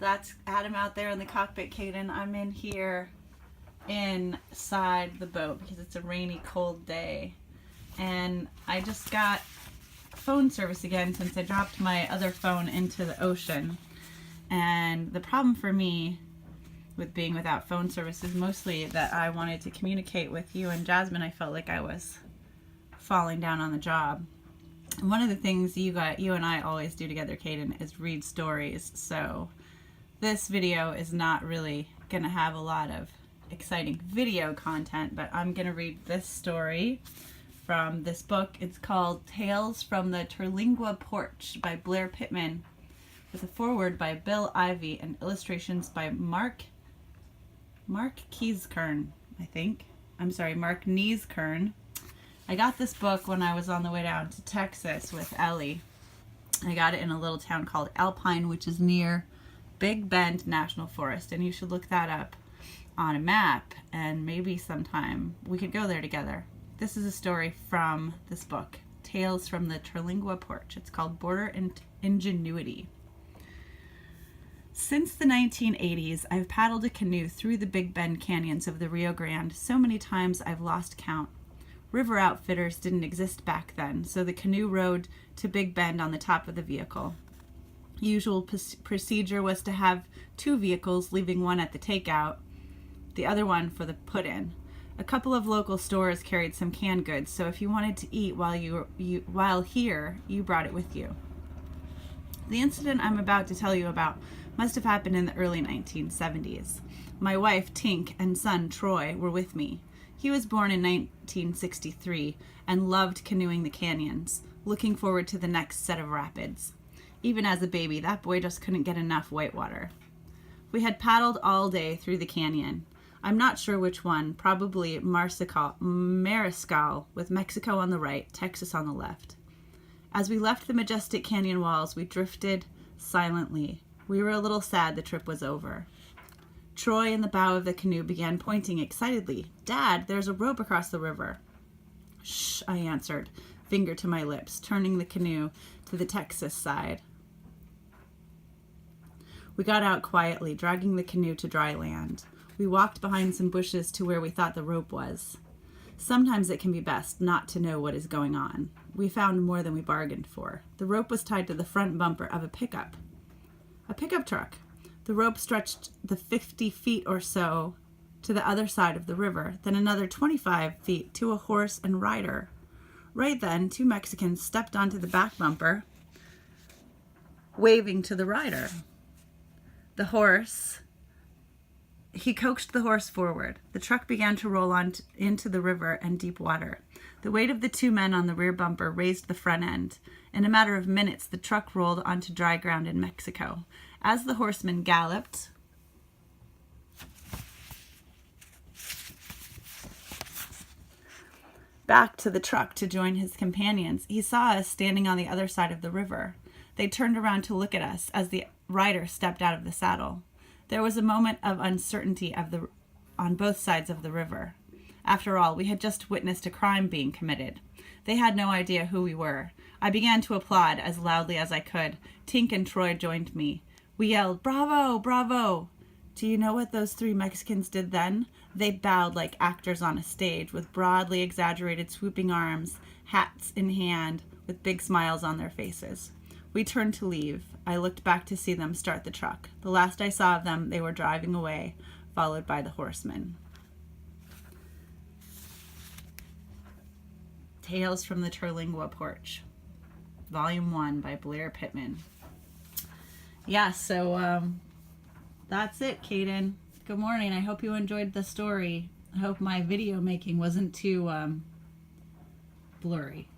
That's Adam out there in the cockpit, Kaden. I'm in here inside the boat because it's a rainy, cold day. And I just got phone service again since I dropped my other phone into the ocean. And the problem for me with being without phone service is mostly that I wanted to communicate with you and Jasmine. I felt like I was falling down on the job. And one of the things you and I always do together, Kaden, is read stories. So this video is not really going to have a lot of exciting video content, but I'm going to read this story from this book. It's called Tales from the Terlingua Porch by Blair Pittman, with a foreword by Bill Ivey and illustrations by Mark Kneeskern, Mark Kneeskern. I got this book when I was on the way down to Texas with Ellie. I got it in a little town called Alpine, which is near Big Bend National Forest, and you should look that up on a map, and maybe sometime we could go there together. This is a story from this book, Tales from the Terlingua Porch. It's called Border Ingenuity. Since the 1980s, I've paddled a canoe through the Big Bend canyons of the Rio Grande so many times I've lost count. River outfitters didn't exist back then, so the canoe rode to Big Bend on the top of the vehicle. Usual procedure was to have two vehicles, leaving one at the takeout, the other one for the put-in. A couple of local stores carried some canned goods, so if you wanted to eat while here, you brought it with you. The incident I'm about to tell you about must have happened in the early 1970s. My wife, Tink, and son, Troy, were with me. He was born in 1963 and loved canoeing the canyons, looking forward to the next set of rapids. Even as a baby, that boy just couldn't get enough whitewater. We had paddled all day through the canyon. I'm not sure which one, probably Mariscal, with Mexico on the right, Texas on the left. As we left the majestic canyon walls, we drifted silently. We were a little sad the trip was over. Troy in the bow of the canoe began pointing excitedly. "Dad, there's a rope across the river." "Shh," I answered, finger to my lips, turning the canoe to the Texas side. We got out quietly, dragging the canoe to dry land. We walked behind some bushes to where we thought the rope was. Sometimes it can be best not to know what is going on. We found more than we bargained for. The rope was tied to the front bumper of a pickup truck. The rope stretched the 50 feet or so to the other side of the river, then another 25 feet to a horse and rider. Right then, two Mexicans stepped onto the back bumper, waving to the rider. He coaxed the horse forward. The truck began to roll on into the river and deep water. The weight of the two men on the rear bumper raised the front end. In a matter of minutes, the truck rolled onto dry ground in Mexico. As the horseman galloped back to the truck to join his companions, he saw us standing on the other side of the river. They turned around to look at us as the rider stepped out of the saddle. There was a moment of uncertainty on both sides of the river. After all, we had just witnessed a crime being committed. They had no idea who we were. I began to applaud as loudly as I could. Tink and Troy joined me. We yelled, "Bravo, bravo!" Do you know what those three Mexicans did then? They bowed like actors on a stage, with broadly exaggerated swooping arms, hats in hand, with big smiles on their faces. We turned to leave. I looked back to see them start the truck. The last I saw of them, they were driving away, followed by the horsemen. Tales from the Terlingua Porch, Volume 1 by Blair Pittman. Yeah, so that's it, Kaden. Good morning. I hope you enjoyed the story. I hope my video making wasn't too blurry.